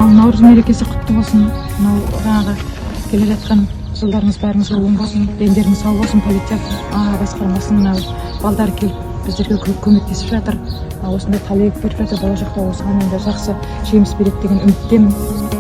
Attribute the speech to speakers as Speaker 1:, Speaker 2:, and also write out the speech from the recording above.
Speaker 1: Наурыз мерекесі құтты болсын. Мынау жаңағы келе жатқан жылдарыңыз бәріңіз оң болсын, дендеріңіз сау болсын. Полиция басқармасының мынау балдар келіп біздерге көмектесіп жатыр. Осындай талек беріп жатыр, болашақта осыған енді жақсы жеміс береді деген үміттемін.